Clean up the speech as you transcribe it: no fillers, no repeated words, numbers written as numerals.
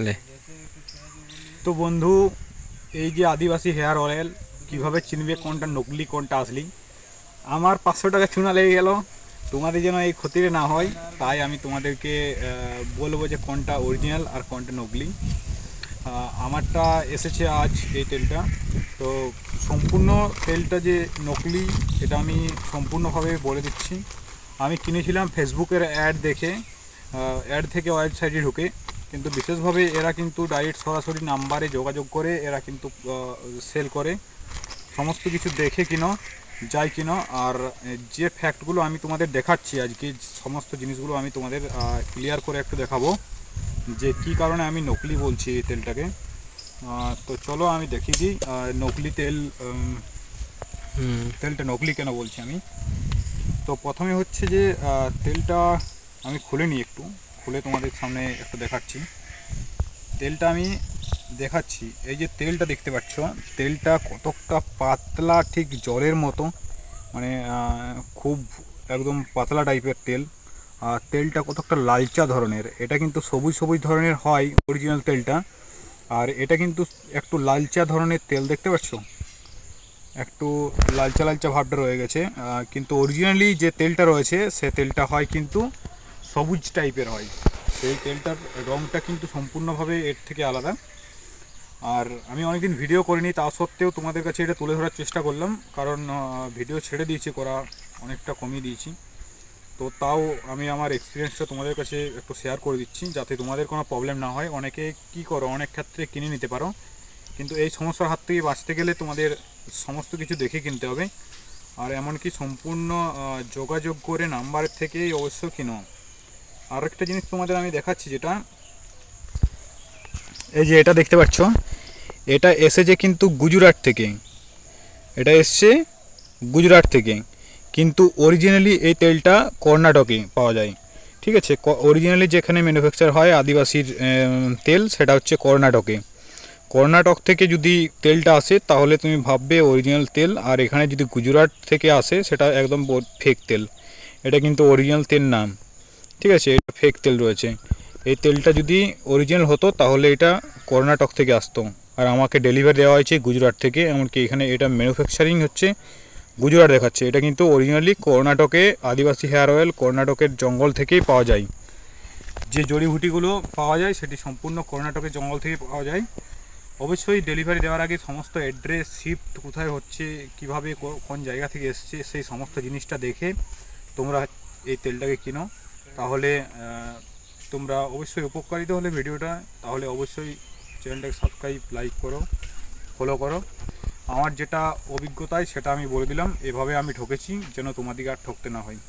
ले তো বন্ধু, এই যে আদিবাসী হেয়ার অয়েল কিভাবে চিনবে কোনটা নকলি কোনটা আসলি? আমার 500 টাকা চুনা লেগে গেল। তোমাদের যেন এই ক্ষতিটা না হয়, তাই আমি তোমাদেরকে বলবো যে কোনটা অরিজিনাল আর কোনটা নকলি। আমারটা এসেছে আজ এই তেলটা। তো সম্পূর্ণ তেলটা যে নকলি এটা আমি সম্পূর্ণভাবে বলে দিচ্ছি। আমি কিনেছিলাম ফেসবুকের অ্যাড দেখে, অ্যাড থেকে ওয়েবসাইটে ঢুকে, কিন্তু বিশেষভাবে এরা কিন্তু ডাইরেক্ট সরাসরি নাম্বারে যোগাযোগ করে এরা কিন্তু সেল করে। সমস্ত কিছু দেখে কিনো, যাই কিনো। আর যে ফ্যাক্টগুলো আমি তোমাদের দেখাচ্ছি আজকে, সমস্ত জিনিসগুলো আমি তোমাদের ক্লিয়ার করে একটু দেখাবো যে কী কারণে আমি নকলি বলছি এই তেলটাকে। তো চলো আমি দেখিয়ে দিই নকলি তেলটা নকলি কেন বলছি আমি। তো প্রথমে হচ্ছে যে তেলটা আমি খুলে নিই, একটু খুলে তোমাদের সামনে একটু দেখাচ্ছি। তেলটা আমি দেখাচ্ছি। এই যে তেলটা দেখতে পাচ্ছ, তেলটা কতটা পাতলা, ঠিক জলের মতো, মানে খুব একদম পাতলা টাইপের তেল। আর তেলটা কতটা লালচা ধরনের, এটা কিন্তু সবুজ সবুজ ধরনের হয় অরিজিনাল তেলটা, আর এটা কিন্তু একটু লালচা ধরনের তেল দেখতে পাচ্ছ, একটু লালচা লালচা ভাবটা রয়ে গেছে। কিন্তু অরিজিনালি যে তেলটা রয়েছে সে তেলটা হয় কিন্তু সবুজ টাইপের হয়। সেই তেলটার রঙটা কিন্তু সম্পূর্ণভাবে এর থেকে আলাদা। আর আমি অনেকদিন ভিডিও করিনি, তা সত্ত্বেও তোমাদের কাছে এটা তুলে ধরার চেষ্টা করলাম, কারণ ভিডিও ছেড়ে দিয়েছি, করা অনেকটা কমিয়ে দিয়েছি। তো তাও আমি আমার এক্সপিরিয়েন্সটা তোমাদের কাছে একটু শেয়ার করে দিচ্ছি, যাতে তোমাদের কোনো প্রবলেম না হয়। অনেকে কি করো, অনেক ক্ষেত্রে কিনে নিতে পারো, কিন্তু এই সমস্যার হাত থেকে বাঁচতে গেলে তোমাদের সমস্ত কিছু দেখে কিনতে হবে। আর এমনকি সম্পূর্ণ যোগাযোগ করে নাম্বারের থেকেই অবশ্য কিনো। আর একটা জিনিস তোমাদের আমি দেখাচ্ছি, যেটা এই যে এটা দেখতে পাচ্ছ, এটা এসেছে কিন্তু গুজরাট থেকে। এটা এসছে গুজরাট থেকে, কিন্তু অরিজিনালি এই তেলটা কর্ণাটকে পাওয়া যায়। ঠিক আছে, অরিজিনালি যেখানে ম্যানুফ্যাকচার হয় আদিবাসীর তেল, সেটা হচ্ছে কর্ণাটকে। কর্ণাটক থেকে যদি তেলটা আসে তাহলে তুমি ভাববে অরিজিনাল তেল, আর এখানে যদি গুজরাট থেকে আসে সেটা একদম ফেক তেল। এটা কিন্তু অরিজিনাল তেল না, ঠিক আছে, এটা ফেক তেল রয়েছে। এই তেলটা যদি অরিজিনাল হতো তাহলে এটা কর্ণাটক থেকে আসতো, আর আমাকে ডেলিভারি দেওয়া হয়েছে গুজরাট থেকে। এমনকি এখানে এটা ম্যানুফ্যাকচারিং হচ্ছে গুজরাট দেখাচ্ছে, এটা কিন্তু অরিজিনালি কর্ণাটকে আদিবাসী হেয়ার অয়েল কর্ণাটকের জঙ্গল থেকেই পাওয়া যায়। যে জড়িবুটিগুলো পাওয়া যায় সেটি সম্পূর্ণ কর্ণাটকের জঙ্গল থেকে পাওয়া যায়। অবশ্যই ডেলিভারি দেওয়ার আগে সমস্ত অ্যাড্রেস, শিফট কোথায় হচ্ছে, কিভাবে কোন জায়গা থেকে এসছে, সেই সমস্ত জিনিসটা দেখে তোমরা এই তেলটাকে কিনো। তাহলে তোমরা অবশ্যই উপকারিত হলে ভিডিওটা, তাহলে অবশ্যই চ্যানেলটাকে সাবস্ক্রাইব, লাইক করো, ফলো করো। আমার যেটা অভিজ্ঞতায় সেটা আমি বলে দিলাম, এভাবে আমি ঠকেছি, যেন তোমাদেরকে আর ঠকতে না হয়।